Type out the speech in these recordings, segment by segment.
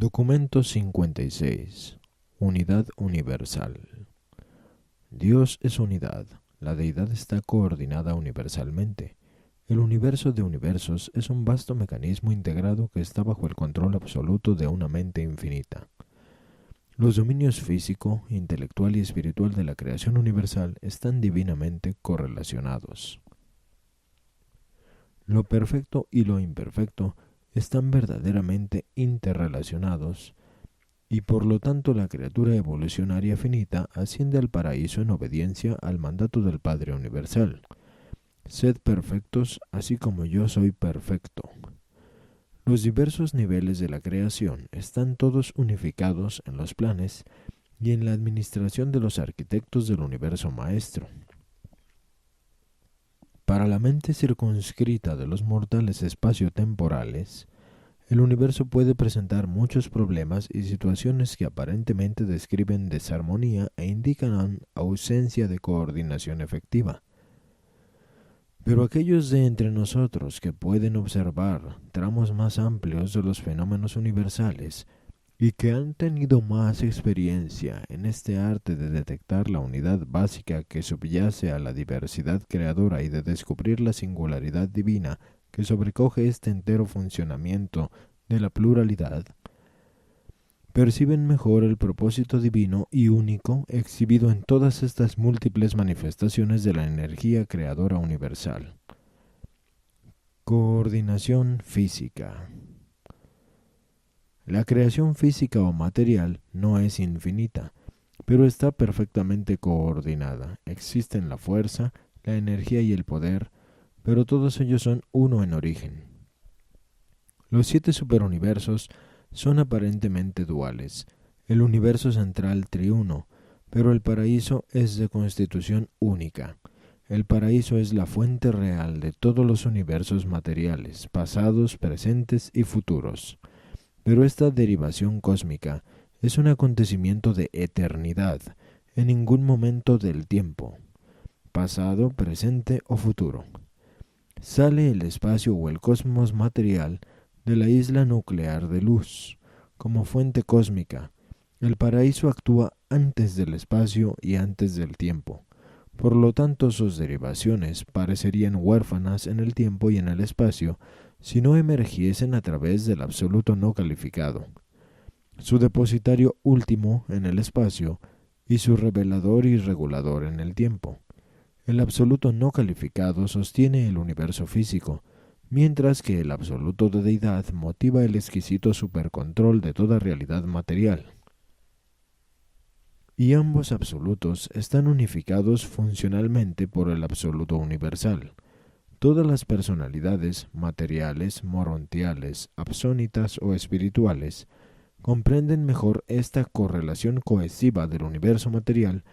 Documento 56. Unidad universal. Dios es unidad. La deidad está coordinada universalmente. El universo de universos es un vasto mecanismo integrado que está bajo el control absoluto de una mente infinita. Los dominios físico, intelectual y espiritual de la creación universal están divinamente correlacionados. Lo perfecto y lo imperfecto están verdaderamente interrelacionados, y por lo tanto la criatura evolucionaria finita asciende al paraíso en obediencia al mandato del Padre Universal. Sed perfectos, así como yo soy perfecto. Los diversos niveles de la creación están todos unificados en los planes y en la administración de los arquitectos del universo maestro. Para la mente circunscrita de los mortales espaciotemporales, el universo puede presentar muchos problemas y situaciones que aparentemente describen desarmonía e indican ausencia de coordinación efectiva. Pero aquellos de entre nosotros que pueden observar tramos más amplios de los fenómenos universales y que han tenido más experiencia en este arte de detectar la unidad básica que subyace a la diversidad creadora y de descubrir la singularidad divina que sobrecoge este entero funcionamiento de la pluralidad, perciben mejor el propósito divino y único exhibido en todas estas múltiples manifestaciones de la energía creadora universal. Coordinación física. La creación física o material no es infinita, pero está perfectamente coordinada. Existen la fuerza, la energía y el poder, pero todos ellos son uno en origen. Los 7 superuniversos son aparentemente duales, el universo central triuno, pero el paraíso es de constitución única. El paraíso es la fuente real de todos los universos materiales, pasados, presentes y futuros. Pero esta derivación cósmica es un acontecimiento de eternidad, en ningún momento del tiempo, pasado, presente o futuro. Sale el espacio o el cosmos material de la isla nuclear de luz, como fuente cósmica. El paraíso actúa antes del espacio y antes del tiempo. Por lo tanto, sus derivaciones parecerían huérfanas en el tiempo y en el espacio si no emergiesen a través del absoluto no calificado, su depositario último en el espacio y su revelador y regulador en el tiempo. El absoluto no calificado sostiene el universo físico, mientras que el absoluto de deidad motiva el exquisito supercontrol de toda realidad material. Y ambos absolutos están unificados funcionalmente por el absoluto universal. Todas las personalidades materiales, morontiales, absónitas o espirituales comprenden mejor esta correlación cohesiva del universo material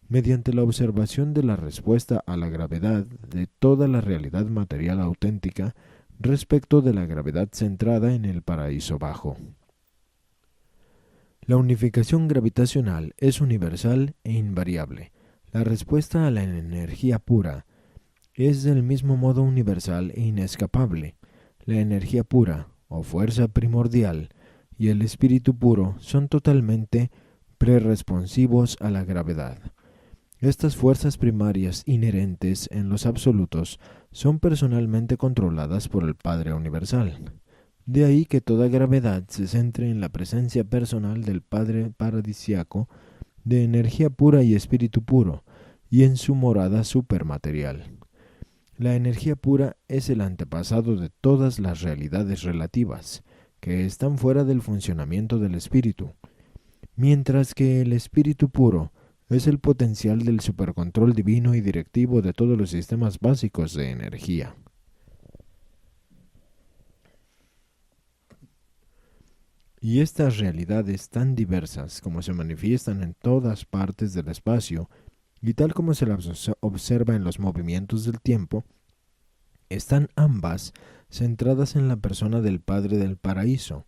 mediante la observación de la respuesta a la gravedad de toda la realidad material auténtica respecto de la gravedad centrada en el paraíso bajo. La unificación gravitacional es universal e invariable. La respuesta a la energía pura es del mismo modo universal e inescapable. La energía pura, o fuerza primordial, y el espíritu puro son totalmente preresponsivos a la gravedad. Estas fuerzas primarias inherentes en los absolutos son personalmente controladas por el Padre Universal. De ahí que toda gravedad se centre en la presencia personal del Padre paradisiaco de energía pura y espíritu puro, y en su morada supermaterial. La energía pura es el antepasado de todas las realidades relativas, que están fuera del funcionamiento del espíritu, mientras que el espíritu puro es el potencial del supercontrol divino y directivo de todos los sistemas básicos de energía. Y estas realidades tan diversas como se manifiestan en todas partes del espacio y tal como se las observa en los movimientos del tiempo, están ambas centradas en la persona del Padre del Paraíso.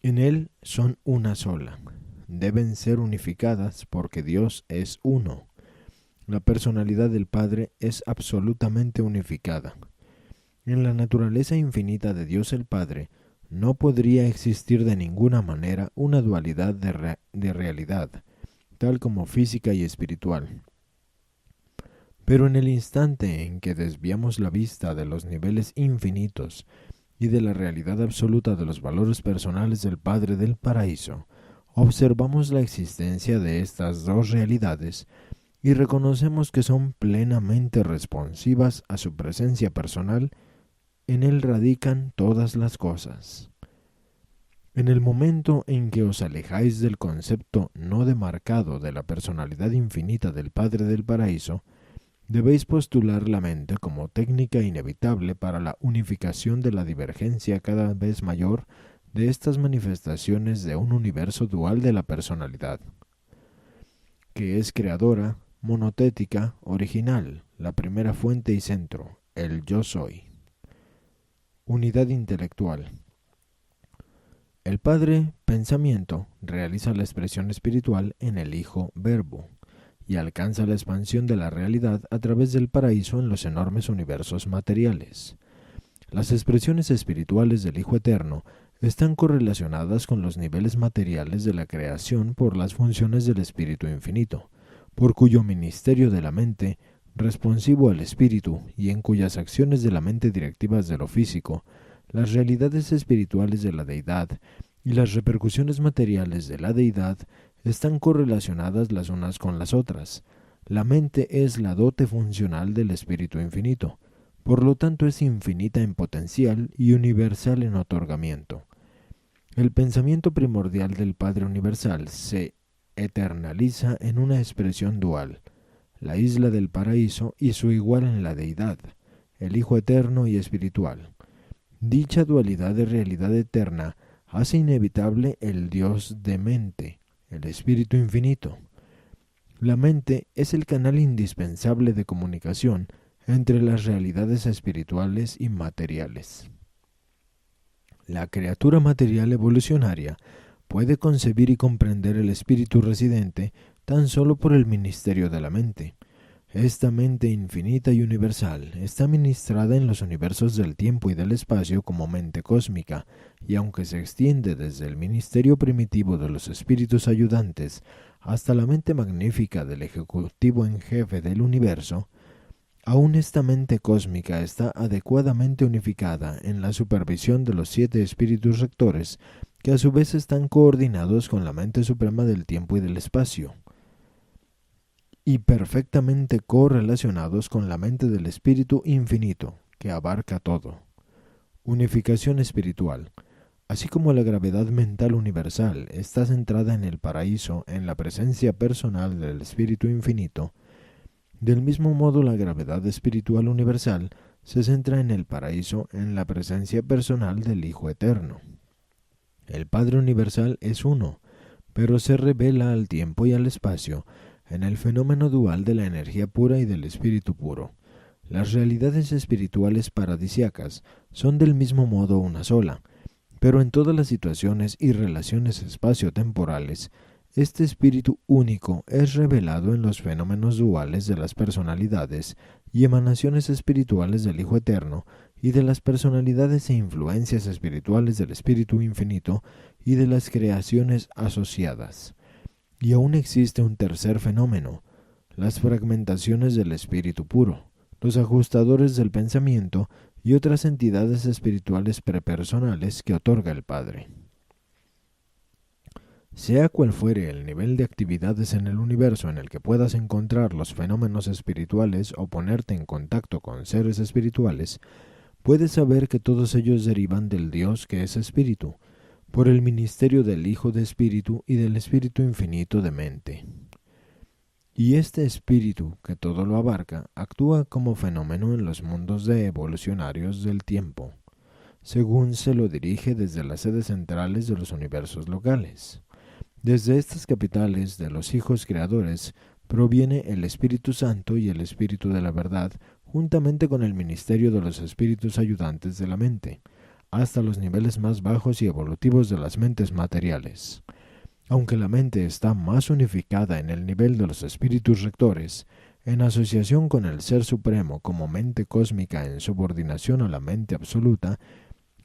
En él son una sola. Deben ser unificadas porque Dios es uno. La personalidad del Padre es absolutamente unificada. En la naturaleza infinita de Dios el Padre no podría existir de ninguna manera una dualidad de realidad, tal como física y espiritual. Pero en el instante en que desviamos la vista de los niveles infinitos y de la realidad absoluta de los valores personales del Padre del Paraíso, observamos la existencia de estas dos realidades y reconocemos que son plenamente responsivas a su presencia personal. En él radican todas las cosas. En el momento en que os alejáis del concepto no demarcado de la personalidad infinita del Padre del Paraíso, debéis postular la mente como técnica inevitable para la unificación de la divergencia cada vez mayor de estas manifestaciones de un universo dual de la personalidad, que es creadora, monotética, original, la primera fuente y centro, el yo soy. Unidad intelectual. El Padre, pensamiento, realiza la expresión espiritual en el Hijo, verbo, y alcanza la expansión de la realidad a través del paraíso en los enormes universos materiales. Las expresiones espirituales del Hijo Eterno están correlacionadas con los niveles materiales de la creación por las funciones del Espíritu Infinito, por cuyo ministerio de la mente, responsivo al Espíritu, y en cuyas acciones de la mente directivas de lo físico, las realidades espirituales de la Deidad y las repercusiones materiales de la Deidad están correlacionadas las unas con las otras. La mente es la dote funcional del Espíritu Infinito, por lo tanto es infinita en potencial y universal en otorgamiento. El pensamiento primordial del Padre Universal se eternaliza en una expresión dual, la isla del paraíso y su igual en la Deidad, el Hijo Eterno y espiritual. Dicha dualidad de realidad eterna hace inevitable el Dios de mente, el Espíritu Infinito. La mente es el canal indispensable de comunicación entre las realidades espirituales y materiales. La criatura material evolucionaria puede concebir y comprender el espíritu residente tan solo por el ministerio de la mente. Esta mente infinita y universal está ministrada en los universos del tiempo y del espacio como mente cósmica, y aunque se extiende desde el ministerio primitivo de los espíritus ayudantes hasta la mente magnífica del ejecutivo en jefe del universo, aún esta mente cósmica está adecuadamente unificada en la supervisión de los 7 espíritus rectores, que a su vez están coordinados con la mente suprema del tiempo y del espacio, y perfectamente correlacionados con la mente del Espíritu Infinito, que abarca todo. Unificación espiritual. Así como la gravedad mental universal está centrada en el paraíso, en la presencia personal del Espíritu Infinito, del mismo modo la gravedad espiritual universal se centra en el paraíso, en la presencia personal del Hijo Eterno. El Padre Universal es uno, pero se revela al tiempo y al espacio en el fenómeno dual de la energía pura y del espíritu puro. Las realidades espirituales paradisíacas son del mismo modo una sola, pero en todas las situaciones y relaciones espacio-temporales, este espíritu único es revelado en los fenómenos duales de las personalidades y emanaciones espirituales del Hijo Eterno y de las personalidades e influencias espirituales del Espíritu Infinito y de las creaciones asociadas. Y aún existe un tercer fenómeno, las fragmentaciones del espíritu puro, los ajustadores del pensamiento y otras entidades espirituales prepersonales que otorga el Padre. Sea cual fuere el nivel de actividades en el universo en el que puedas encontrar los fenómenos espirituales o ponerte en contacto con seres espirituales, puedes saber que todos ellos derivan del Dios que es espíritu, por el ministerio del Hijo de Espíritu y del Espíritu Infinito de mente. Y este espíritu, que todo lo abarca, actúa como fenómeno en los mundos de evolucionarios del tiempo, según se lo dirige desde las sedes centrales de los universos locales. Desde estas capitales de los hijos creadores proviene el Espíritu Santo y el Espíritu de la Verdad, juntamente con el ministerio de los espíritus ayudantes de la mente, hasta los niveles más bajos y evolutivos de las mentes materiales. Aunque la mente está más unificada en el nivel de los espíritus rectores, en asociación con el Ser Supremo como mente cósmica en subordinación a la mente absoluta,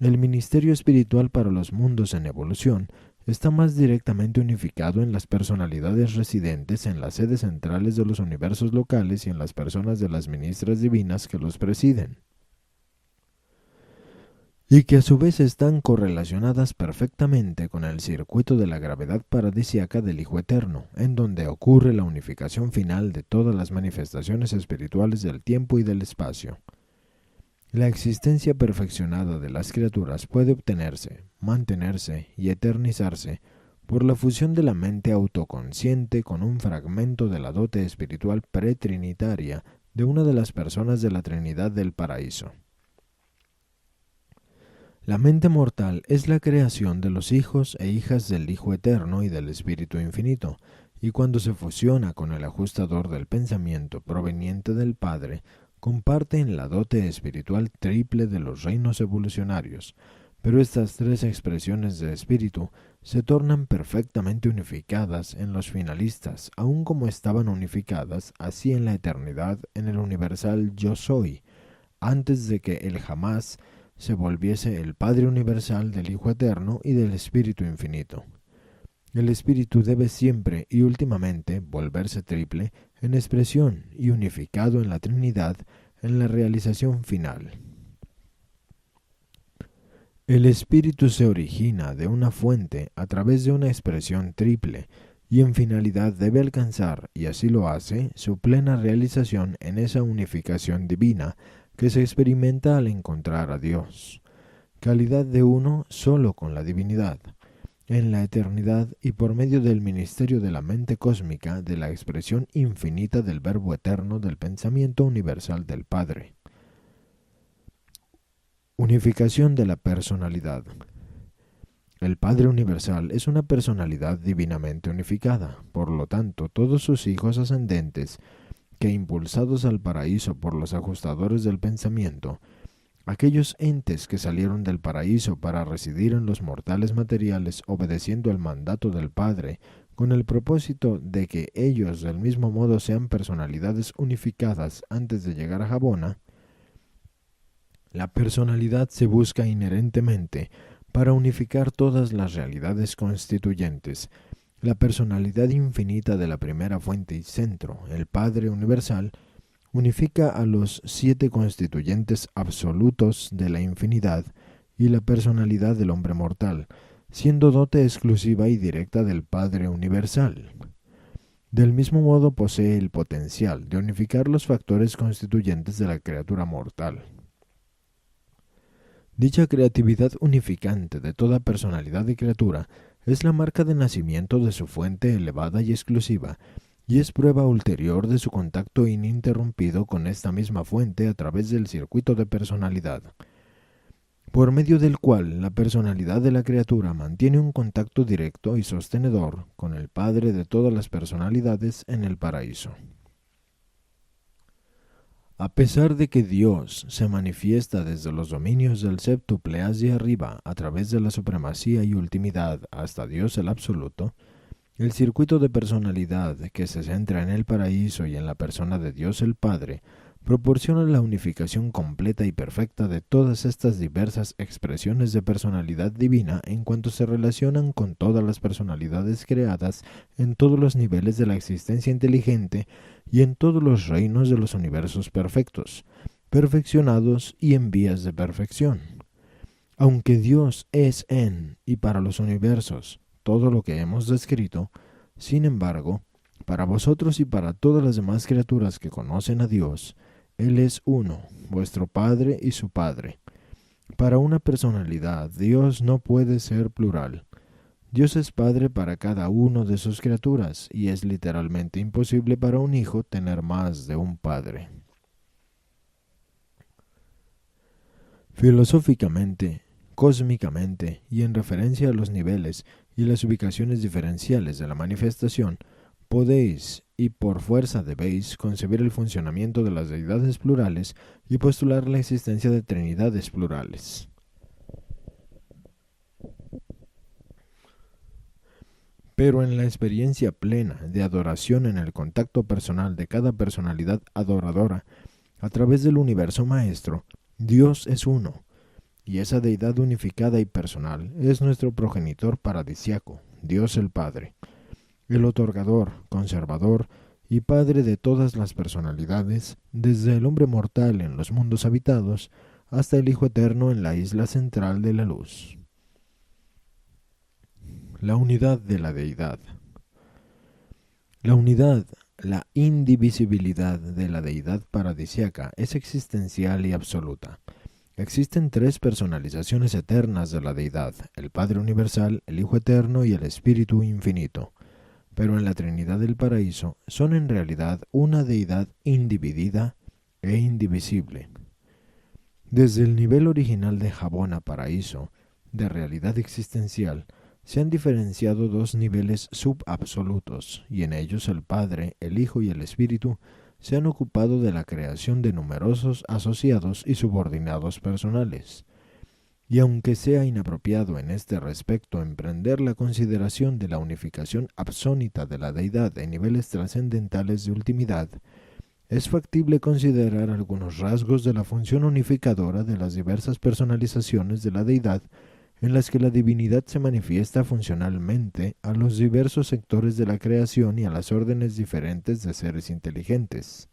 El ministerio espiritual para los mundos en evolución está más directamente unificado en las personalidades residentes en las sedes centrales de los universos locales y en las personas de las ministras divinas que los presiden, y que a su vez están correlacionadas perfectamente con el circuito de la gravedad paradisíaca del Hijo Eterno, en donde ocurre la unificación final de todas las manifestaciones espirituales del tiempo y del espacio. La existencia perfeccionada de las criaturas puede obtenerse, mantenerse y eternizarse por la fusión de la mente autoconsciente con un fragmento de la dote espiritual pretrinitaria de una de las personas de la Trinidad del Paraíso. La mente mortal es la creación de los hijos e hijas del Hijo Eterno y del Espíritu Infinito, y cuando se fusiona con el ajustador del pensamiento proveniente del Padre, comparte en la dote espiritual triple de los reinos evolucionarios, pero estas tres expresiones de espíritu se tornan perfectamente unificadas en los finalistas, aun como estaban unificadas así en la eternidad en el universal Yo Soy, antes de que el jamás se volviese el Padre universal del Hijo Eterno y del Espíritu Infinito. El Espíritu debe siempre y últimamente volverse triple en expresión y unificado en la Trinidad en la realización final. El Espíritu se origina de una fuente a través de una expresión triple y en finalidad debe alcanzar, y así lo hace, su plena realización en esa unificación divina que se experimenta al encontrar a Dios, calidad de uno solo con la divinidad, en la eternidad y por medio del ministerio de la mente cósmica de la expresión infinita del Verbo eterno del pensamiento universal del Padre. Unificación de la personalidad. El Padre Universal es una personalidad divinamente unificada, por lo tanto todos sus hijos ascendentes, que impulsados al paraíso por los ajustadores del pensamiento, aquellos entes que salieron del paraíso para residir en los mortales materiales obedeciendo el mandato del Padre, con el propósito de que ellos del mismo modo sean personalidades unificadas antes de llegar a Jabona, la personalidad se busca inherentemente para unificar todas las realidades constituyentes. La personalidad infinita de la primera fuente y centro, el Padre Universal, unifica a los 7 constituyentes absolutos de la infinidad y la personalidad del hombre mortal, siendo dote exclusiva y directa del Padre Universal. Del mismo modo posee el potencial de unificar los factores constituyentes de la criatura mortal. Dicha creatividad unificante de toda personalidad y criatura es la marca de nacimiento de su fuente elevada y exclusiva, y es prueba ulterior de su contacto ininterrumpido con esta misma fuente a través del circuito de personalidad, por medio del cual la personalidad de la criatura mantiene un contacto directo y sostenedor con el Padre de todas las personalidades en el paraíso. A pesar de que Dios se manifiesta desde los dominios del séptuple hacia arriba a través de la supremacía y ultimidad hasta Dios el absoluto, el circuito de personalidad que se centra en el paraíso y en la persona de Dios el Padre proporciona la unificación completa y perfecta de todas estas diversas expresiones de personalidad divina en cuanto se relacionan con todas las personalidades creadas en todos los niveles de la existencia inteligente y en todos los reinos de los universos perfectos, perfeccionados y en vías de perfección. Aunque Dios es en y para los universos todo lo que hemos descrito, sin embargo, para vosotros y para todas las demás criaturas que conocen a Dios, Él es uno, vuestro Padre y su Padre. Para una personalidad, Dios no puede ser plural. Dios es Padre para cada uno de sus criaturas, y es literalmente imposible para un hijo tener más de un padre. Filosóficamente, cósmicamente y en referencia a los niveles y las ubicaciones diferenciales de la manifestación, podéis y por fuerza debéis concebir el funcionamiento de las deidades plurales y postular la existencia de trinidades plurales. Pero en la experiencia plena de adoración en el contacto personal de cada personalidad adoradora, a través del universo maestro, Dios es uno, y esa deidad unificada y personal es nuestro progenitor paradisiaco, Dios el Padre, el otorgador, conservador y Padre de todas las personalidades, desde el hombre mortal en los mundos habitados hasta el Hijo Eterno en la isla central de la luz. La unidad de la deidad. La unidad, la indivisibilidad de la deidad paradisiaca es existencial y absoluta. Existen tres personalizaciones eternas de la deidad, el Padre Universal, el Hijo Eterno y el Espíritu Infinito. Pero en la Trinidad del Paraíso son en realidad una deidad individida e indivisible. Desde el nivel original de Jabona Paraíso, de realidad existencial, se han diferenciado dos niveles subabsolutos, y en ellos el Padre, el Hijo y el Espíritu se han ocupado de la creación de numerosos asociados y subordinados personales. Y aunque sea inapropiado en este respecto emprender la consideración de la unificación absónita de la deidad en niveles trascendentales de ultimidad, es factible considerar algunos rasgos de la función unificadora de las diversas personalizaciones de la deidad en las que la divinidad se manifiesta funcionalmente a los diversos sectores de la creación y a las órdenes diferentes de seres inteligentes.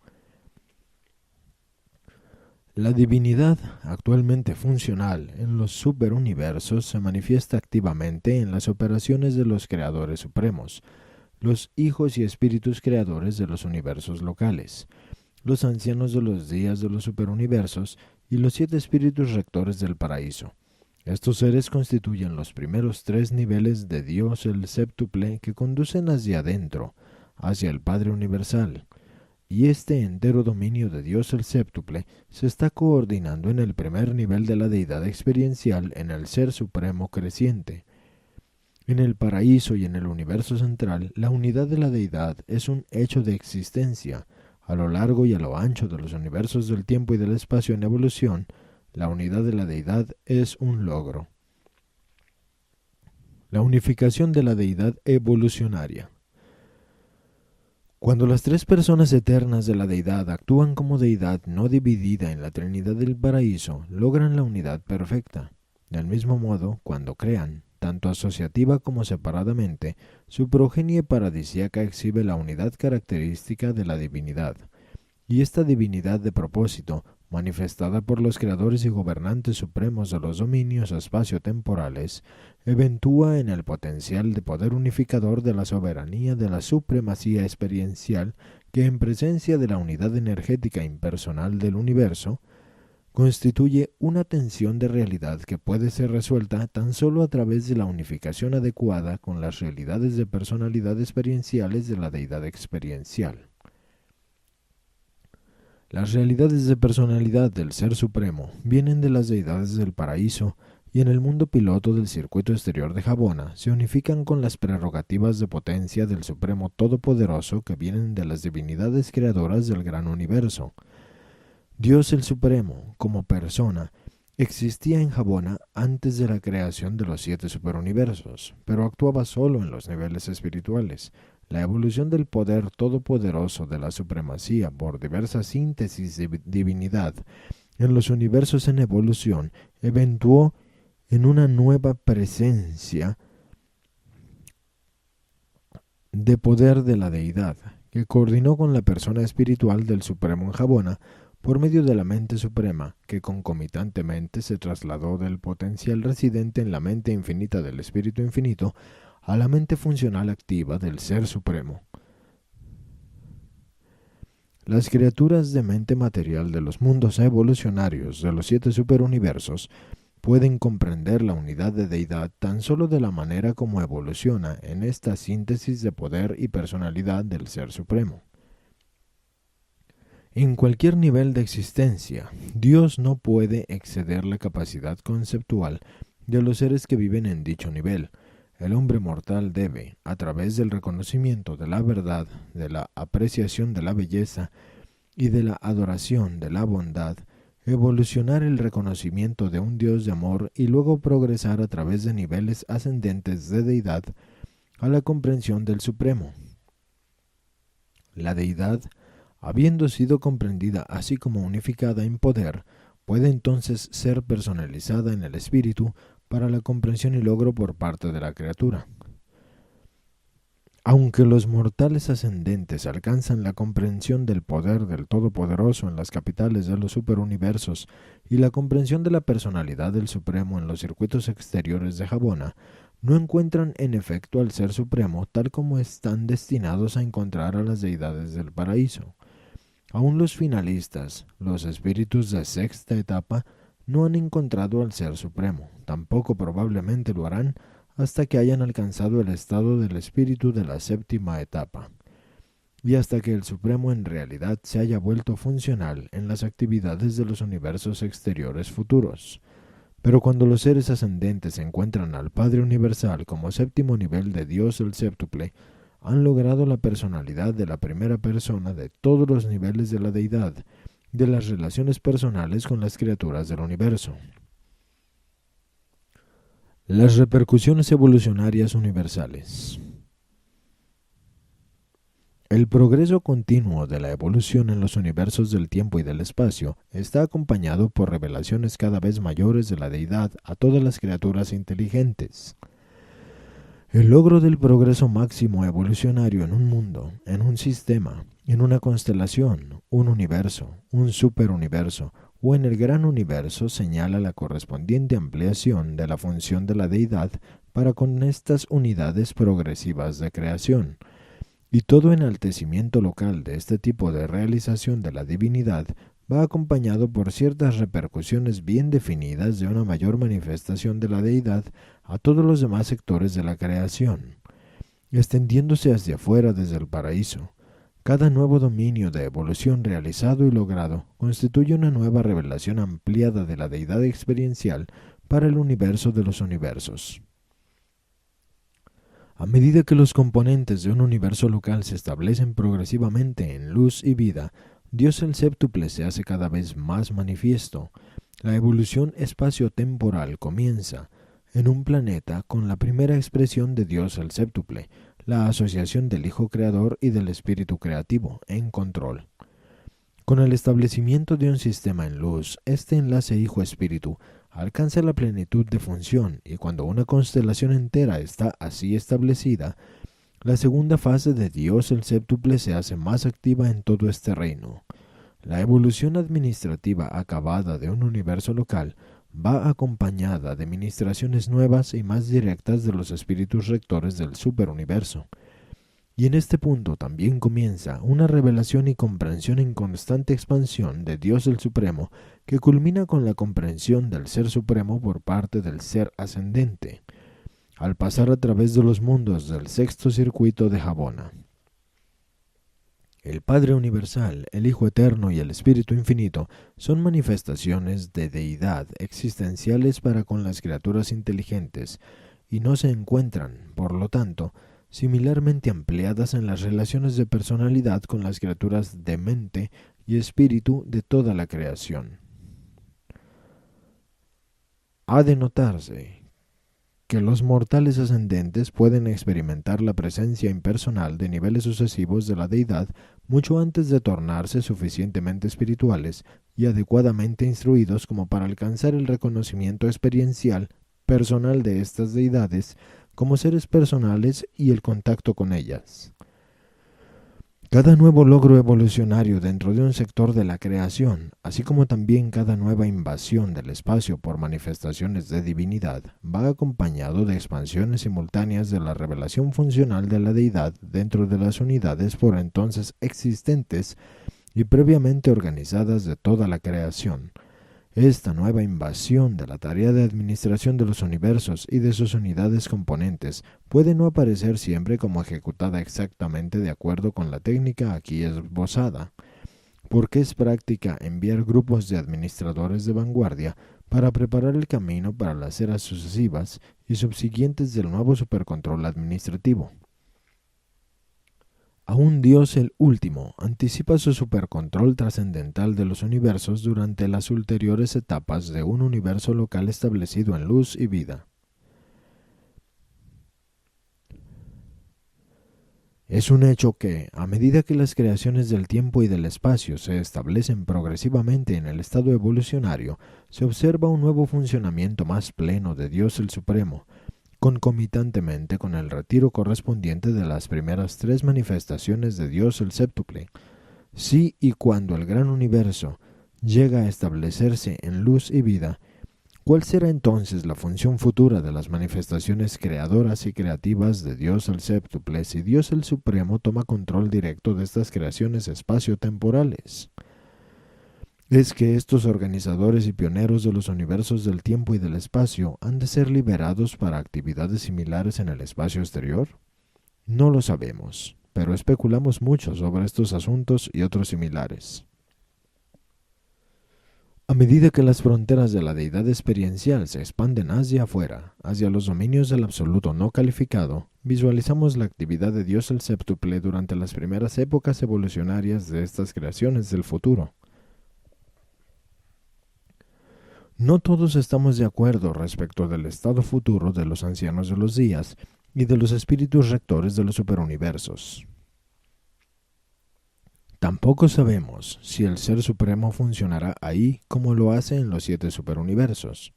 La divinidad, actualmente funcional en los superuniversos, se manifiesta activamente en las operaciones de los creadores supremos, los hijos y espíritus creadores de los universos locales, los ancianos de los días de los superuniversos y los 7 espíritus rectores del paraíso. Estos seres constituyen los primeros 3 niveles de Dios el séptuple que conducen hacia adentro, hacia el Padre Universal. Y este entero dominio de Dios el séptuple se está coordinando en el primer nivel de la deidad experiencial en el Ser Supremo creciente. En el paraíso y en el universo central, la unidad de la deidad es un hecho de existencia. A lo largo y a lo ancho de los universos del tiempo y del espacio en evolución, la unidad de la deidad es un logro. La unificación de la deidad evolucionaria. Cuando las 3 personas eternas de la deidad actúan como deidad no dividida en la Trinidad del Paraíso, logran la unidad perfecta. Del mismo modo, cuando crean, tanto asociativa como separadamente, su progenie paradisíaca exhibe la unidad característica de la divinidad. Y esta divinidad de propósito, manifestada por los creadores y gobernantes supremos de los dominios espacio-temporales, eventúa en el potencial de poder unificador de la soberanía de la supremacía experiencial que en presencia de la unidad energética impersonal del universo, constituye una tensión de realidad que puede ser resuelta tan solo a través de la unificación adecuada con las realidades de personalidad experienciales de la deidad experiencial. Las realidades de personalidad del Ser Supremo vienen de las deidades del paraíso y en el mundo piloto del circuito exterior de Jabona se unifican con las prerrogativas de potencia del Supremo Todopoderoso que vienen de las divinidades creadoras del gran universo. Dios el Supremo, como persona, existía en Jabona antes de la creación de los 7 superuniversos, pero actuaba solo en los niveles espirituales. La evolución del poder todopoderoso de la supremacía por diversas síntesis de divinidad en los universos en evolución eventuó en una nueva presencia de poder de la deidad, que coordinó con la persona espiritual del Supremo en Jabona por medio de la mente suprema, que concomitantemente se trasladó del potencial residente en la mente infinita del Espíritu Infinito a la mente funcional activa del Ser Supremo. Las criaturas de mente material de los mundos evolucionarios de los 7 superuniversos pueden comprender la unidad de deidad tan solo de la manera como evoluciona en esta síntesis de poder y personalidad del Ser Supremo. En cualquier nivel de existencia, Dios no puede exceder la capacidad conceptual de los seres que viven en dicho nivel. El hombre mortal debe, a través del reconocimiento de la verdad, de la apreciación de la belleza y de la adoración de la bondad, evolucionar el reconocimiento de un Dios de amor y luego progresar a través de niveles ascendentes de deidad a la comprensión del Supremo. La deidad, habiendo sido comprendida así como unificada en poder, puede entonces ser personalizada en el espíritu para la comprensión y logro por parte de la criatura. Aunque los mortales ascendentes alcanzan la comprensión del poder del Todopoderoso en las capitales de los superuniversos y la comprensión de la personalidad del Supremo en los circuitos exteriores de Jabona, no encuentran en efecto al Ser Supremo tal como están destinados a encontrar a las deidades del paraíso. Aún los finalistas, los espíritus de sexta etapa, no han encontrado al Ser Supremo, tampoco probablemente lo harán hasta que hayan alcanzado el estado del espíritu de la séptima etapa, y hasta que el Supremo en realidad se haya vuelto funcional en las actividades de los universos exteriores futuros. Pero cuando los seres ascendentes encuentran al Padre Universal como séptimo nivel de Dios el séptuple, han logrado la personalidad de la primera persona de todos los niveles de la deidad, de las relaciones personales con las criaturas del universo. Las repercusiones evolucionarias universales. El progreso continuo de la evolución en los universos del tiempo y del espacio está acompañado por revelaciones cada vez mayores de la deidad a todas las criaturas inteligentes. El logro del progreso máximo evolucionario en un mundo, en un sistema, en una constelación, un universo, un superuniverso o en el gran universo señala la correspondiente ampliación de la función de la deidad para con estas unidades progresivas de creación. Y todo enaltecimiento local de este tipo de realización de la divinidad va acompañado por ciertas repercusiones bien definidas de una mayor manifestación de la deidad a todos los demás sectores de la creación, extendiéndose hacia afuera desde el paraíso. Cada nuevo dominio de evolución realizado y logrado constituye una nueva revelación ampliada de la deidad experiencial para el universo de los universos. A medida que los componentes de un universo local se establecen progresivamente en luz y vida, Dios el séptuple se hace cada vez más manifiesto. La evolución espacio-temporal comienza en un planeta con la primera expresión de Dios el séptuple, la asociación del Hijo Creador y del Espíritu Creativo en control. Con el establecimiento de un sistema en luz, este enlace Hijo-Espíritu alcanza la plenitud de función y cuando una constelación entera está así establecida, la segunda fase de Dios el séptuple se hace más activa en todo este reino. La evolución administrativa acabada de un universo local va acompañada de ministraciones nuevas y más directas de los espíritus rectores del superuniverso. Y en este punto también comienza una revelación y comprensión en constante expansión de Dios el Supremo que culmina con la comprensión del Ser Supremo por parte del Ser Ascendente, al pasar a través de los mundos del sexto circuito de Jabona. El Padre Universal, el Hijo Eterno y el Espíritu Infinito son manifestaciones de deidad existenciales para con las criaturas inteligentes y no se encuentran, por lo tanto, similarmente ampliadas en las relaciones de personalidad con las criaturas de mente y espíritu de toda la creación. Ha de notarse que los mortales ascendentes pueden experimentar la presencia impersonal de niveles sucesivos de la deidad mucho antes de tornarse suficientemente espirituales y adecuadamente instruidos como para alcanzar el reconocimiento experiencial personal de estas deidades como seres personales y el contacto con ellas. Cada nuevo logro evolucionario dentro de un sector de la creación, así como también cada nueva invasión del espacio por manifestaciones de divinidad, va acompañado de expansiones simultáneas de la revelación funcional de la deidad dentro de las unidades por entonces existentes y previamente organizadas de toda la creación. Esta nueva invasión de la tarea de administración de los universos y de sus unidades componentes puede no aparecer siempre como ejecutada exactamente de acuerdo con la técnica aquí esbozada, porque es práctica enviar grupos de administradores de vanguardia para preparar el camino para las eras sucesivas y subsiguientes del nuevo supercontrol administrativo. Aún Dios el Último anticipa su supercontrol trascendental de los universos durante las ulteriores etapas de un universo local establecido en luz y vida. Es un hecho que, a medida que las creaciones del tiempo y del espacio se establecen progresivamente en el estado evolucionario, se observa un nuevo funcionamiento más pleno de Dios el Supremo, concomitantemente con el retiro correspondiente de las primeras tres manifestaciones de Dios el Séptuple. Si y cuando el gran universo llega a establecerse en luz y vida, ¿cuál será entonces la función futura de las manifestaciones creadoras y creativas de Dios el Séptuple si Dios el Supremo toma control directo de estas creaciones espaciotemporales? ¿Es que estos organizadores y pioneros de los universos del tiempo y del espacio han de ser liberados para actividades similares en el espacio exterior? No lo sabemos, pero especulamos mucho sobre estos asuntos y otros similares. A medida que las fronteras de la deidad experiencial se expanden hacia afuera, hacia los dominios del absoluto no calificado, visualizamos la actividad de Dios el Séptuple durante las primeras épocas evolucionarias de estas creaciones del futuro. No todos estamos de acuerdo respecto del estado futuro de los ancianos de los días y de los espíritus rectores de los superuniversos. Tampoco sabemos si el Ser Supremo funcionará ahí como lo hace en los 7 superuniversos.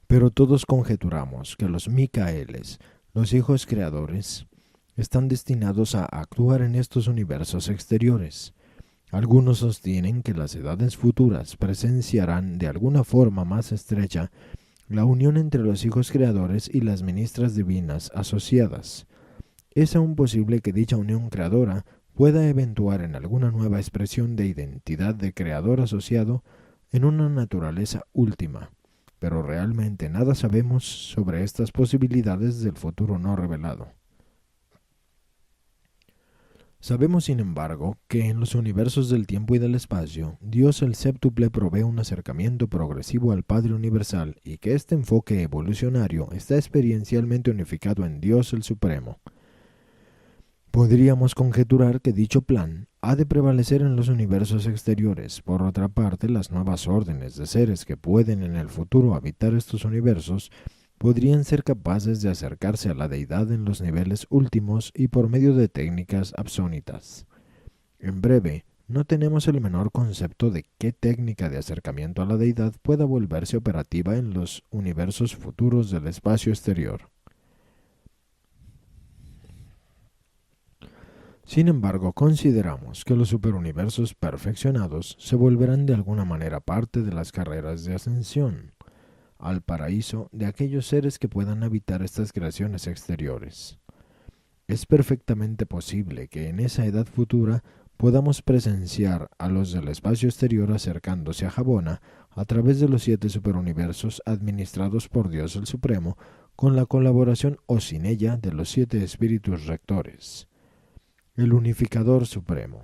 Pero todos conjeturamos que los Micaeles, los hijos creadores, están destinados a actuar en estos universos exteriores. Algunos sostienen que las edades futuras presenciarán de alguna forma más estrecha la unión entre los hijos creadores y las ministras divinas asociadas. Es aún posible que dicha unión creadora pueda eventuar en alguna nueva expresión de identidad de creador asociado en una naturaleza última, pero realmente nada sabemos sobre estas posibilidades del futuro no revelado. Sabemos, sin embargo, que en los universos del tiempo y del espacio, Dios el Séptuple provee un acercamiento progresivo al Padre Universal y que este enfoque evolucionario está experiencialmente unificado en Dios el Supremo. Podríamos conjeturar que dicho plan ha de prevalecer en los universos exteriores. Por otra parte, las nuevas órdenes de seres que pueden en el futuro habitar estos universos podrían ser capaces de acercarse a la deidad en los niveles últimos y por medio de técnicas absónitas. En breve, no tenemos el menor concepto de qué técnica de acercamiento a la deidad pueda volverse operativa en los universos futuros del espacio exterior. Sin embargo, consideramos que los superuniversos perfeccionados se volverán de alguna manera parte de las carreras de ascensión al paraíso de aquellos seres que puedan habitar estas creaciones exteriores. Es perfectamente posible que en esa edad futura podamos presenciar a los del espacio exterior acercándose a Jabona a través de los 7 superuniversos administrados por Dios el Supremo, con la colaboración o sin ella de los 7 espíritus rectores. El Unificador Supremo.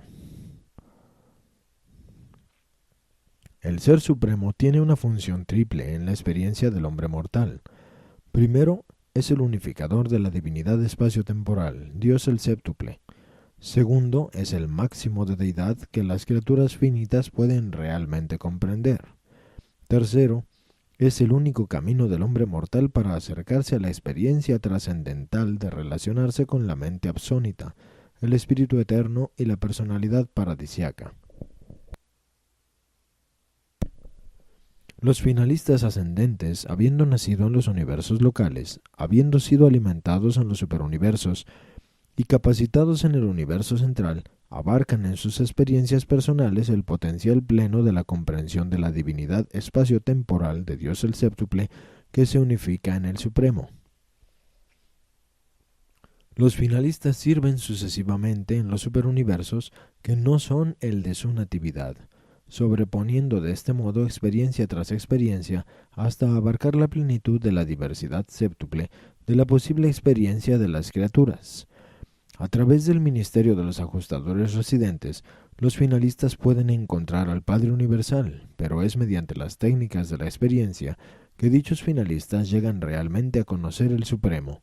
El Ser Supremo tiene una función triple en la experiencia del hombre mortal. Primero, es el unificador de la divinidad espacio-temporal, Dios el Séptuple. Segundo, es el máximo de deidad que las criaturas finitas pueden realmente comprender. Tercero, es el único camino del hombre mortal para acercarse a la experiencia trascendental de relacionarse con la mente absónita, el espíritu eterno y la personalidad paradisiaca. Los finalistas ascendentes, habiendo nacido en los universos locales, habiendo sido alimentados en los superuniversos y capacitados en el universo central, abarcan en sus experiencias personales el potencial pleno de la comprensión de la divinidad espacio-temporal de Dios el Séptuple que se unifica en el Supremo. Los finalistas sirven sucesivamente en los superuniversos que no son el de su natividad, sobreponiendo de este modo experiencia tras experiencia hasta abarcar la plenitud de la diversidad séptuple de la posible experiencia de las criaturas. A través del ministerio de los ajustadores residentes, los finalistas pueden encontrar al Padre Universal, pero es mediante las técnicas de la experiencia que dichos finalistas llegan realmente a conocer el Supremo,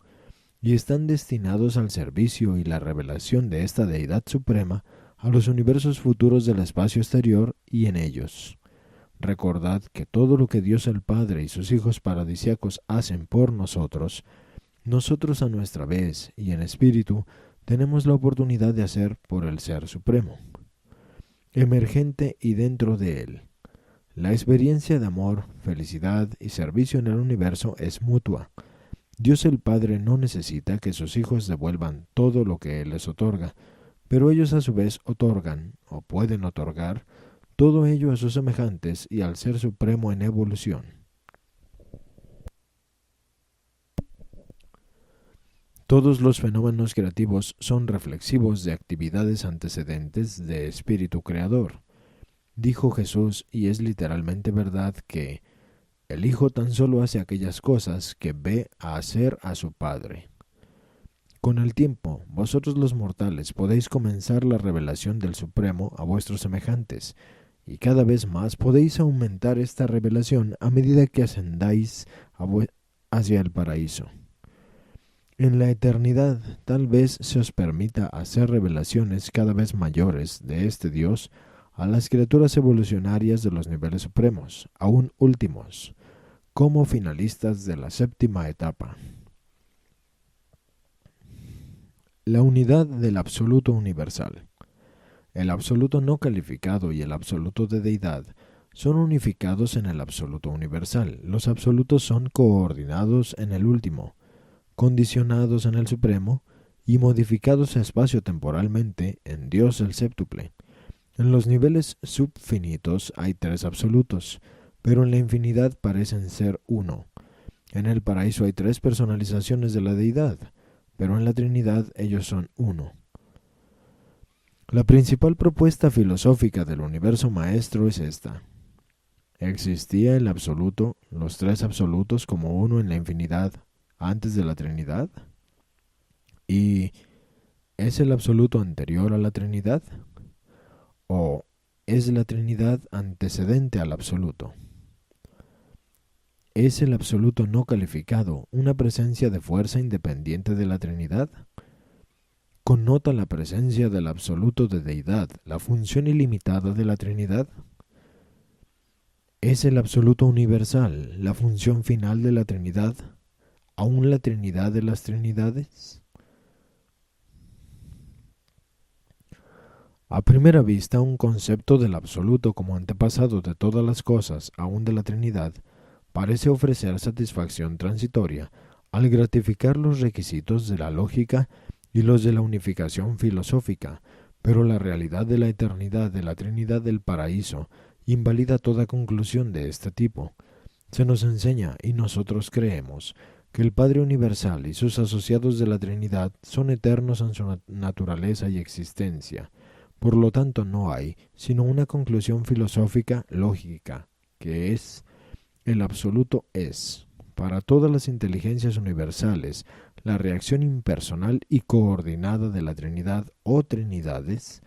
y están destinados al servicio y la revelación de esta deidad suprema a los universos futuros del espacio exterior y en ellos. Recordad que todo lo que Dios el Padre y sus hijos paradisíacos hacen por nosotros, nosotros a nuestra vez y en espíritu tenemos la oportunidad de hacer por el Ser Supremo, emergente y dentro de él. La experiencia de amor, felicidad y servicio en el universo es mutua. Dios el Padre no necesita que sus hijos devuelvan todo lo que Él les otorga, pero ellos a su vez otorgan, o pueden otorgar, todo ello a sus semejantes y al Ser Supremo en evolución. Todos los fenómenos creativos son reflexivos de actividades antecedentes de espíritu creador. Dijo Jesús, y es literalmente verdad, que el Hijo tan solo hace aquellas cosas que ve a hacer a su Padre. Con el tiempo, vosotros los mortales podéis comenzar la revelación del Supremo a vuestros semejantes, y cada vez más podéis aumentar esta revelación a medida que ascendáis hacia el paraíso. En la eternidad, tal vez se os permita hacer revelaciones cada vez mayores de este Dios a las criaturas evolucionarias de los niveles supremos, aún últimos, como finalistas de la séptima etapa. La unidad del absoluto universal. El absoluto no calificado y el absoluto de deidad son unificados en el absoluto universal. Los absolutos son coordinados en el último, condicionados en el supremo y modificados espacio-temporalmente en Dios el séptuple. En los niveles subfinitos hay tres absolutos, pero en la infinidad parecen ser uno. En el paraíso hay tres personalizaciones de la deidad, pero en la Trinidad ellos son uno. La principal propuesta filosófica del universo maestro es esta. ¿Existía el absoluto, los tres absolutos como uno en la infinidad antes de la Trinidad? ¿Y es el absoluto anterior a la Trinidad? ¿O es la Trinidad antecedente al absoluto? ¿Es el absoluto no calificado una presencia de fuerza independiente de la Trinidad? ¿Connota la presencia del absoluto de deidad la función ilimitada de la Trinidad? ¿Es el absoluto universal la función final de la Trinidad, aún la Trinidad de las Trinidades? A primera vista, un concepto del absoluto como antepasado de todas las cosas, aún de la Trinidad, parece ofrecer satisfacción transitoria al gratificar los requisitos de la lógica y los de la unificación filosófica, pero la realidad de la eternidad de la Trinidad del paraíso invalida toda conclusión de este tipo. Se nos enseña, y nosotros creemos, que el Padre Universal y sus asociados de la Trinidad son eternos en su naturaleza y existencia. Por lo tanto, no hay sino una conclusión filosófica lógica, que es: el absoluto es, para todas las inteligencias universales, la reacción impersonal y coordinada de la Trinidad o Trinidades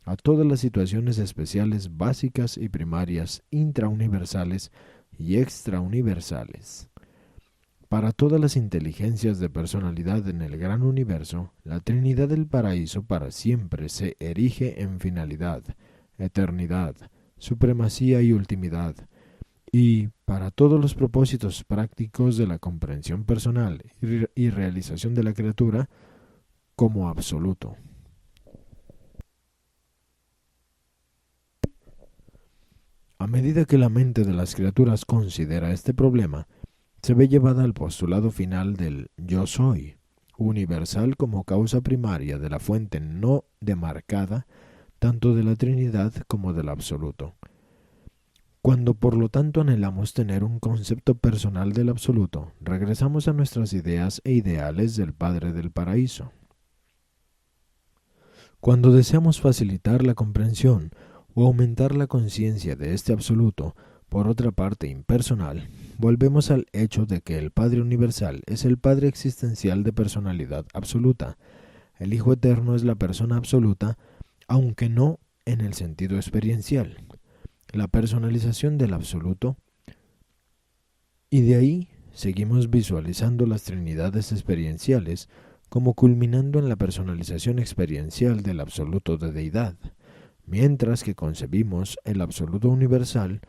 a todas las situaciones especiales básicas y primarias intrauniversales y extrauniversales. Para todas las inteligencias de personalidad en el gran universo, la Trinidad del paraíso para siempre se erige en finalidad, eternidad, supremacía y ultimidad, y para todos los propósitos prácticos de la comprensión personal y realización de la criatura, como absoluto. A medida que la mente de las criaturas considera este problema, se ve llevada al postulado final del yo soy, universal como causa primaria de la fuente no demarcada, tanto de la Trinidad como del absoluto. Cuando por lo tanto anhelamos tener un concepto personal del absoluto, regresamos a nuestras ideas e ideales del Padre del Paraíso. Cuando deseamos facilitar la comprensión o aumentar la conciencia de este absoluto, por otra parte impersonal, volvemos al hecho de que el Padre Universal es el Padre existencial de personalidad absoluta. El Hijo Eterno es la persona absoluta, aunque no en el sentido experiencial. La personalización del absoluto, y de ahí seguimos visualizando las trinidades experienciales como culminando en la personalización experiencial del absoluto de deidad, mientras que concebimos el absoluto universal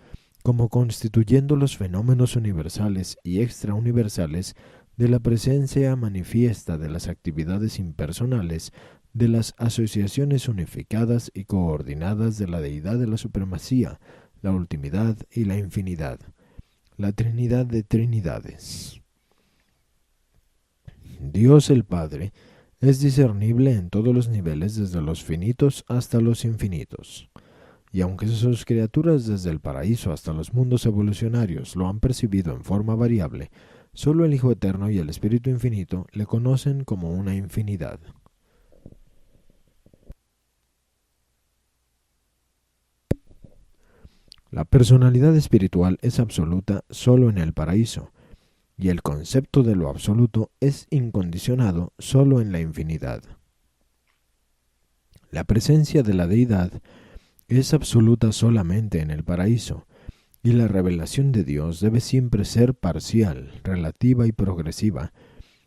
como constituyendo los fenómenos universales y extrauniversales de la presencia manifiesta de las actividades impersonales, de las asociaciones unificadas y coordinadas de la deidad de la supremacía, la ultimidad y la infinidad, la Trinidad de Trinidades. Dios el Padre es discernible en todos los niveles, desde los finitos hasta los infinitos. Y aunque sus criaturas desde el paraíso hasta los mundos evolucionarios lo han percibido en forma variable, solo el Hijo Eterno y el Espíritu Infinito le conocen como una infinidad. La personalidad espiritual es absoluta solo en el paraíso, y el concepto de lo absoluto es incondicionado solo en la infinidad. La presencia de la deidad es absoluta solamente en el paraíso, y la revelación de Dios debe siempre ser parcial, relativa y progresiva,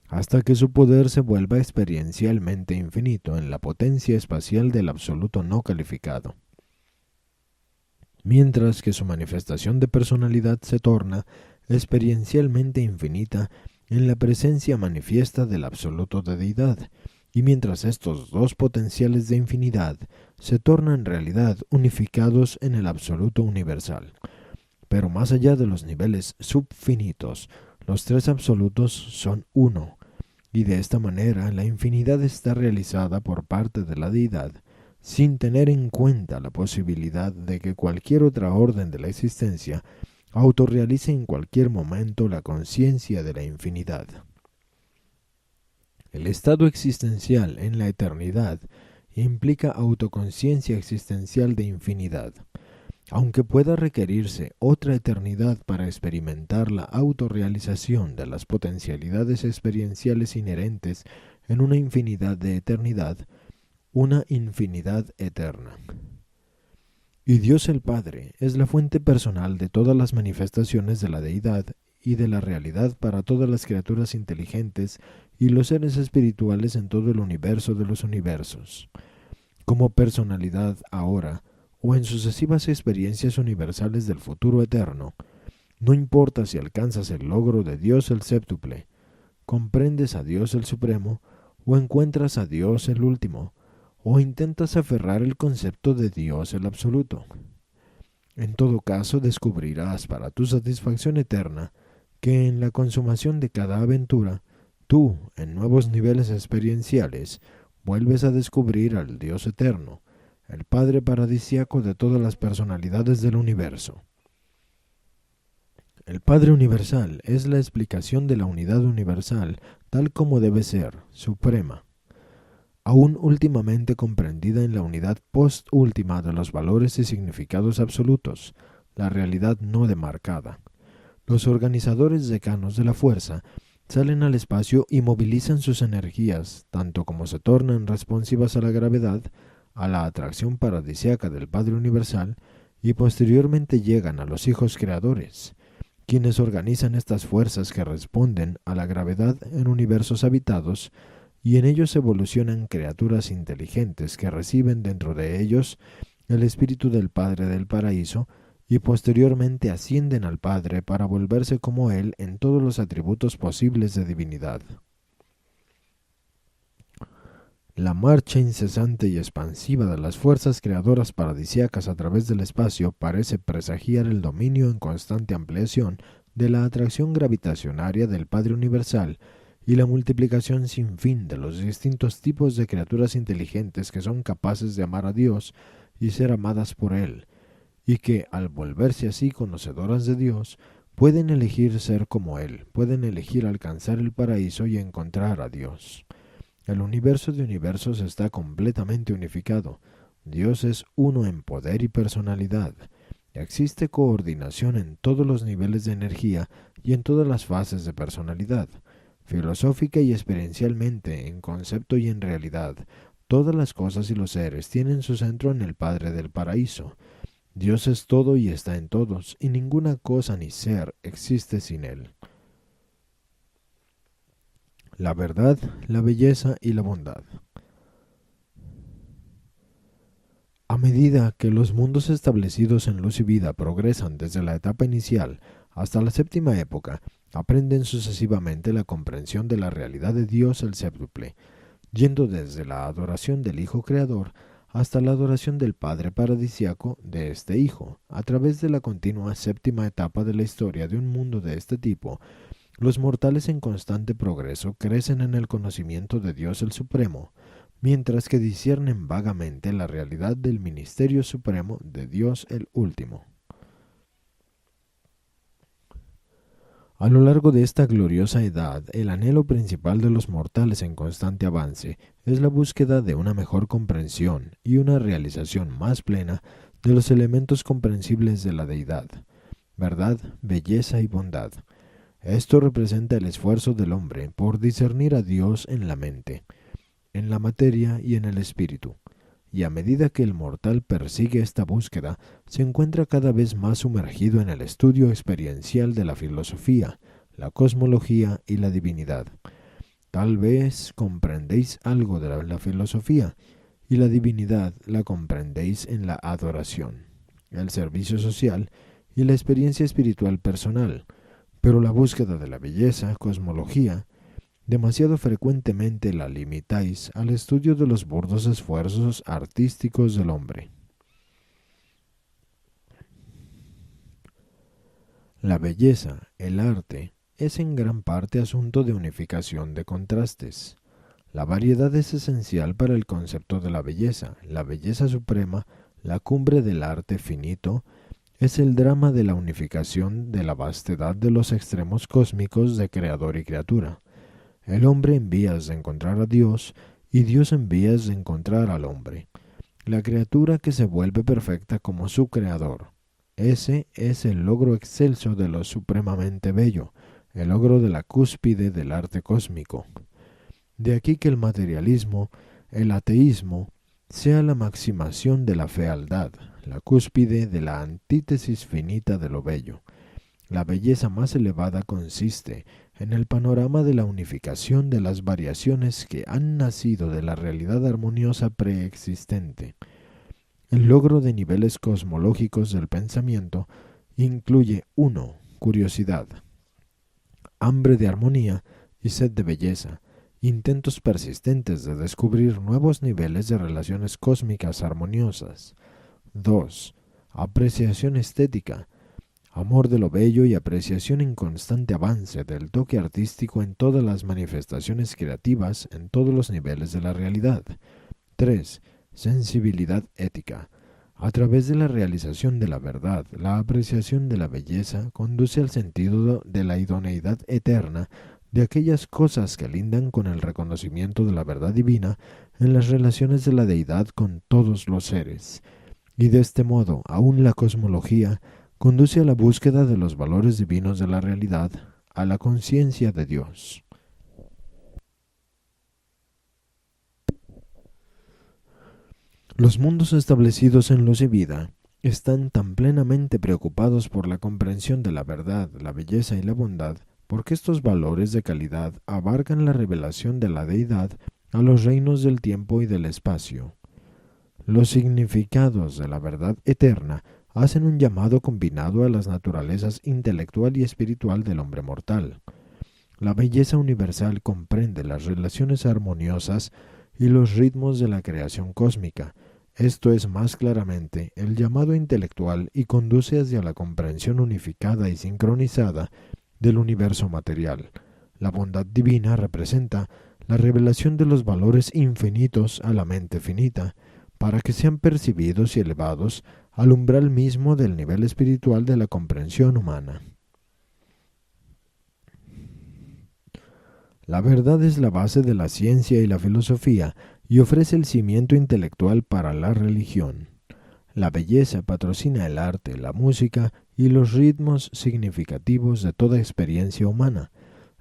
hasta que su poder se vuelva experiencialmente infinito en la potencia espacial del absoluto no calificado, mientras que su manifestación de personalidad se torna experiencialmente infinita en la presencia manifiesta del absoluto de deidad, y mientras estos dos potenciales de infinidad se tornan en realidad unificados en el absoluto universal. Pero más allá de los niveles subfinitos, los tres absolutos son uno, y de esta manera la infinidad está realizada por parte de la deidad, sin tener en cuenta la posibilidad de que cualquier otra orden de la existencia autorrealice en cualquier momento la conciencia de la infinidad. El estado existencial en la eternidad implica autoconciencia existencial de infinidad. Aunque pueda requerirse otra eternidad para experimentar la autorrealización de las potencialidades experienciales inherentes en una infinidad de eternidad, una infinidad eterna. Y Dios el Padre es la fuente personal de todas las manifestaciones de la deidad y de la realidad para todas las criaturas inteligentes y los seres espirituales en todo el universo de los universos. Como personalidad ahora, o en sucesivas experiencias universales del futuro eterno, no importa si alcanzas el logro de Dios el séptuple, comprendes a Dios el supremo, o encuentras a Dios el último, o intentas aferrar el concepto de Dios el absoluto. En todo caso, descubrirás para tu satisfacción eterna que en la consumación de cada aventura, tú, en nuevos niveles experienciales, vuelves a descubrir al Dios eterno, el Padre paradisíaco de todas las personalidades del universo. El Padre universal es la explicación de la unidad universal tal como debe ser, suprema, aún últimamente comprendida en la unidad post-última de los valores y significados absolutos, la realidad no demarcada. Los organizadores decanos de la fuerza salen al espacio y movilizan sus energías, tanto como se tornan responsivas a la gravedad, a la atracción paradisíaca del Padre Universal, y posteriormente llegan a los hijos creadores, quienes organizan estas fuerzas que responden a la gravedad en universos habitados, y en ellos evolucionan criaturas inteligentes que reciben dentro de ellos el espíritu del Padre del Paraíso, y posteriormente ascienden al Padre para volverse como Él en todos los atributos posibles de divinidad. La marcha incesante y expansiva de las fuerzas creadoras paradisíacas a través del espacio parece presagiar el dominio en constante ampliación de la atracción gravitacionaria del Padre Universal y la multiplicación sin fin de los distintos tipos de criaturas inteligentes que son capaces de amar a Dios y ser amadas por Él, y que, al volverse así conocedoras de Dios, pueden elegir ser como Él, pueden elegir alcanzar el paraíso y encontrar a Dios. El universo de universos está completamente unificado. Dios es uno en poder y personalidad. Existe coordinación en todos los niveles de energía y en todas las fases de personalidad. Filosófica y experiencialmente, en concepto y en realidad, todas las cosas y los seres tienen su centro en el Padre del Paraíso. Dios es todo y está en todos, y ninguna cosa ni ser existe sin Él. La verdad, la belleza y la bondad. A medida que los mundos establecidos en luz y vida progresan desde la etapa inicial hasta la séptima época, aprenden sucesivamente la comprensión de la realidad de Dios el séptuple, yendo desde la adoración del Hijo Creador hasta la adoración del Padre paradisiaco de este Hijo. A través de la continua séptima etapa de la historia de un mundo de este tipo, los mortales en constante progreso crecen en el conocimiento de Dios el Supremo, mientras que disciernen vagamente la realidad del ministerio supremo de Dios el Último. A lo largo de esta gloriosa edad, el anhelo principal de los mortales en constante avance es la búsqueda de una mejor comprensión y una realización más plena de los elementos comprensibles de la deidad, verdad, belleza y bondad. Esto representa el esfuerzo del hombre por discernir a Dios en la mente, en la materia y en el espíritu. Y a medida que el mortal persigue esta búsqueda, se encuentra cada vez más sumergido en el estudio experiencial de la filosofía, la cosmología y la divinidad. Tal vez comprendéis algo de la filosofía, y la divinidad la comprendéis en la adoración, el servicio social y la experiencia espiritual personal, pero la búsqueda de la belleza, cosmología, demasiado frecuentemente la limitáis al estudio de los burdos esfuerzos artísticos del hombre. La belleza, el arte, es en gran parte asunto de unificación de contrastes. La variedad es esencial para el concepto de la belleza suprema, la cumbre del arte finito, es el drama de la unificación de la vastedad de los extremos cósmicos de creador y criatura. El hombre en vías de encontrar a Dios y Dios en vías de encontrar al hombre. La criatura que se vuelve perfecta como su creador. Ese es el logro excelso de lo supremamente bello, el logro de la cúspide del arte cósmico. De aquí que el materialismo, el ateísmo, sea la maximación de la fealdad, la cúspide de la antítesis finita de lo bello. La belleza más elevada consiste en el panorama de la unificación de las variaciones que han nacido de la realidad armoniosa preexistente. El logro de niveles cosmológicos del pensamiento incluye 1. Curiosidad, hambre de armonía y sed de belleza, intentos persistentes de descubrir nuevos niveles de relaciones cósmicas armoniosas. 2. Apreciación estética, amor de lo bello y apreciación en constante avance del toque artístico en todas las manifestaciones creativas en todos los niveles de la realidad. 3. Sensibilidad ética. A través de la realización de la verdad, la apreciación de la belleza conduce al sentido de la idoneidad eterna de aquellas cosas que lindan con el reconocimiento de la verdad divina en las relaciones de la deidad con todos los seres. Y de este modo, aún la cosmología conduce a la búsqueda de los valores divinos de la realidad, a la conciencia de Dios. Los mundos establecidos en luz y vida están tan plenamente preocupados por la comprensión de la verdad, la belleza y la bondad, porque estos valores de calidad abarcan la revelación de la deidad a los reinos del tiempo y del espacio. Los significados de la verdad eterna hacen un llamado combinado a las naturalezas intelectual y espiritual del hombre mortal. La belleza universal comprende las relaciones armoniosas y los ritmos de la creación cósmica. Esto es más claramente el llamado intelectual y conduce hacia la comprensión unificada y sincronizada del universo material. La bondad divina representa la revelación de los valores infinitos a la mente finita, para que sean percibidos y elevados al umbral mismo del nivel espiritual de la comprensión humana. La verdad es la base de la ciencia y la filosofía y ofrece el cimiento intelectual para la religión. La belleza patrocina el arte, la música y los ritmos significativos de toda experiencia humana.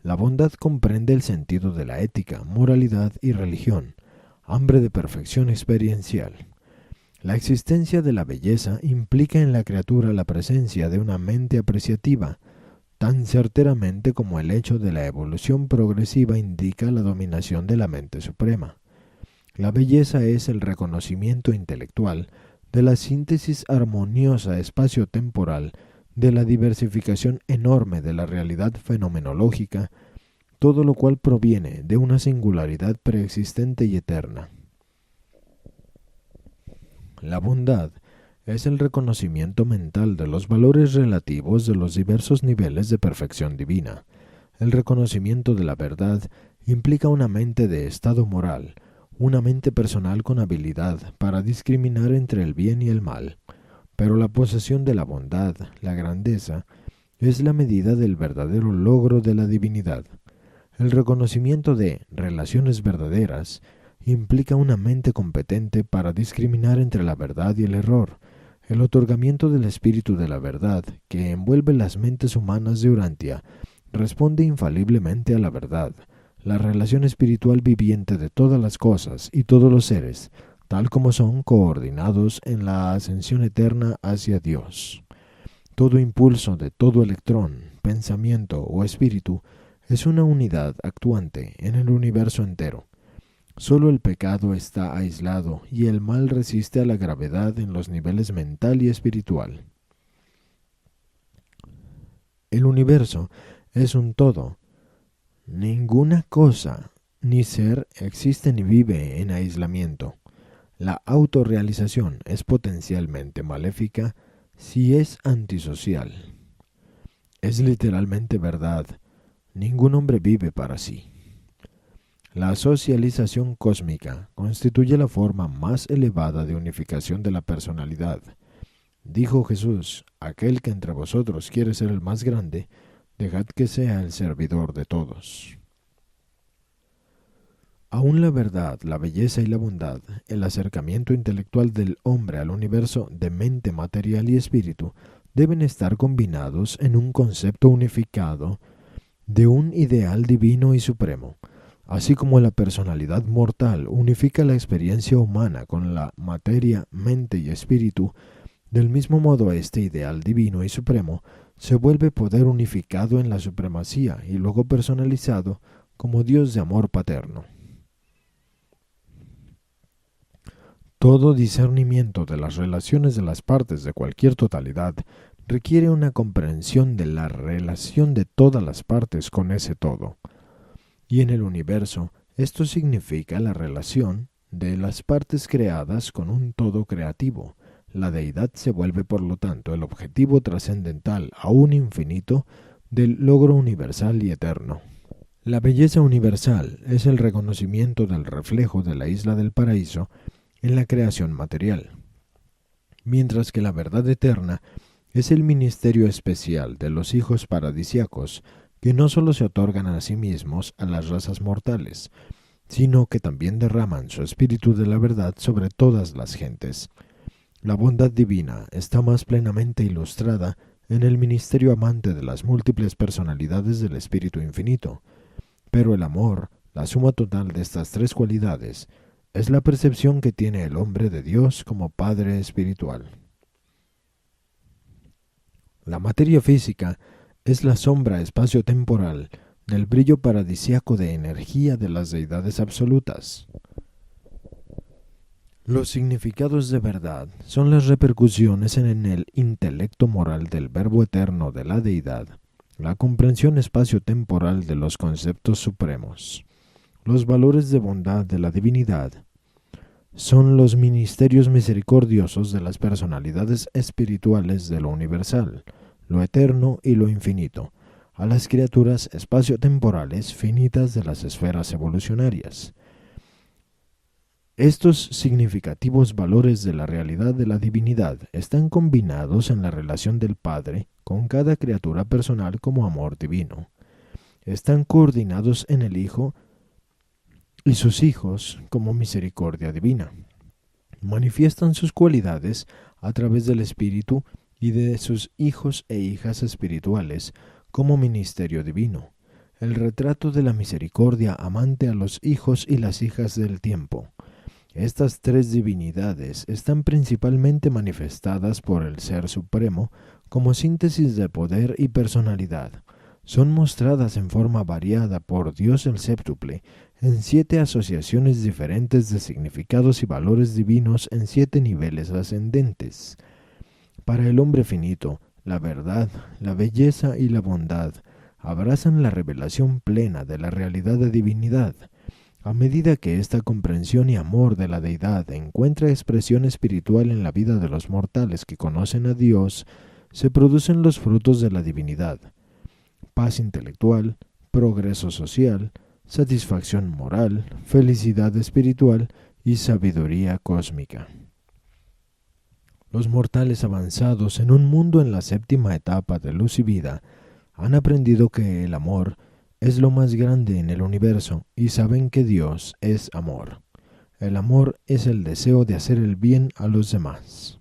La bondad comprende el sentido de la ética, moralidad y religión, hambre de perfección experiencial. La existencia de la belleza implica en la criatura la presencia de una mente apreciativa, tan certeramente como el hecho de la evolución progresiva indica la dominación de la mente suprema. La belleza es el reconocimiento intelectual de la síntesis armoniosa espacio-temporal de la diversificación enorme de la realidad fenomenológica, todo lo cual proviene de una singularidad preexistente y eterna. La bondad es el reconocimiento mental de los valores relativos de los diversos niveles de perfección divina. El reconocimiento de la verdad implica una mente de estado moral, una mente personal con habilidad para discriminar entre el bien y el mal. Pero la posesión de la bondad, la grandeza, es la medida del verdadero logro de la divinidad. El reconocimiento de relaciones verdaderas implica una mente competente para discriminar entre la verdad y el error. El otorgamiento del espíritu de la verdad, que envuelve las mentes humanas de Urantia, responde infaliblemente a la verdad, la relación espiritual viviente de todas las cosas y todos los seres, tal como son coordinados en la ascensión eterna hacia Dios. Todo impulso de todo electrón, pensamiento o espíritu es una unidad actuante en el universo entero. Solo el pecado está aislado y el mal resiste a la gravedad en los niveles mental y espiritual. El universo es un todo. Ninguna cosa ni ser existe ni vive en aislamiento. La autorrealización es potencialmente maléfica si es antisocial. Es literalmente verdad. Ningún hombre vive para sí. La socialización cósmica constituye la forma más elevada de unificación de la personalidad. Dijo Jesús: aquel que entre vosotros quiere ser el más grande, dejad que sea el servidor de todos. Aún la verdad, la belleza y la bondad, el acercamiento intelectual del hombre al universo de mente, material y espíritu, deben estar combinados en un concepto unificado de un ideal divino y supremo. Así como la personalidad mortal unifica la experiencia humana con la materia, mente y espíritu, del mismo modo este ideal divino y supremo se vuelve poder unificado en la supremacía y luego personalizado como Dios de amor paterno. Todo discernimiento de las relaciones de las partes de cualquier totalidad requiere una comprensión de la relación de todas las partes con ese todo. Y en el universo, esto significa la relación de las partes creadas con un todo creativo. La deidad se vuelve, por lo tanto, el objetivo trascendental, aún infinito, del logro universal y eterno. La belleza universal es el reconocimiento del reflejo de la isla del paraíso en la creación material, mientras que la verdad eterna es el ministerio especial de los hijos paradisíacos, que no solo se otorgan a sí mismos a las razas mortales, sino que también derraman su espíritu de la verdad sobre todas las gentes. La bondad divina está más plenamente ilustrada en el ministerio amante de las múltiples personalidades del Espíritu Infinito, pero el amor, la suma total de estas tres cualidades, es la percepción que tiene el hombre de Dios como Padre espiritual. La materia física es la sombra espacio-temporal del brillo paradisíaco de energía de las deidades absolutas. Los significados de verdad son las repercusiones en el intelecto moral del verbo eterno de la deidad, la comprensión espacio-temporal de los conceptos supremos. Los valores de bondad de la divinidad son los ministerios misericordiosos de las personalidades espirituales de lo universal, lo eterno y lo infinito, a las criaturas espacio-temporales finitas de las esferas evolucionarias. Estos significativos valores de la realidad de la divinidad están combinados en la relación del Padre con cada criatura personal como amor divino. Están coordinados en el Hijo y sus hijos como misericordia divina. Manifiestan sus cualidades a través del Espíritu y de sus hijos e hijas espirituales como ministerio divino, el retrato de la misericordia amante a los hijos y las hijas del tiempo. Estas tres divinidades están principalmente manifestadas por el Ser Supremo como síntesis de poder y personalidad. Son mostradas en forma variada por Dios el Séptuple en 7 asociaciones diferentes de significados y valores divinos en 7 niveles ascendentes. Para el hombre finito, La verdad, la belleza y la bondad abrazan la revelación plena de la realidad de divinidad. A medida que esta comprensión y amor de la deidad encuentra expresión espiritual en la vida de los mortales que conocen a Dios, se producen los frutos de la divinidad: paz intelectual, progreso social, satisfacción moral, felicidad espiritual y sabiduría cósmica. Los mortales avanzados en un mundo en la séptima etapa de luz y vida han aprendido que el amor es lo más grande en el universo y saben que Dios es amor. El amor es el deseo de hacer el bien a los demás.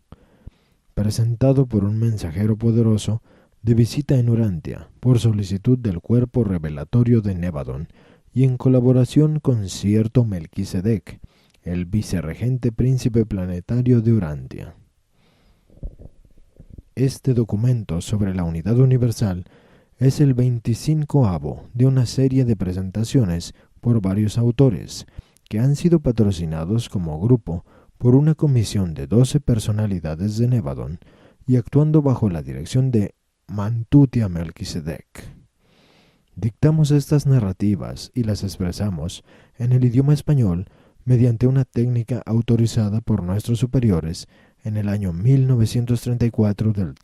Presentado por un mensajero poderoso de visita en Urantia por solicitud del cuerpo revelatorio de Nevadon y en colaboración con cierto Melquisedec, el vicerregente príncipe planetario de Urantia. Este documento sobre la unidad universal es el 25º de una serie de presentaciones por varios autores que han sido patrocinados como grupo por una comisión de 12 personalidades de Nevadon y actuando bajo la dirección de Mantutia Melquisedec. Dictamos estas narrativas y las expresamos en el idioma español mediante una técnica autorizada por nuestros superiores en el año 1934 del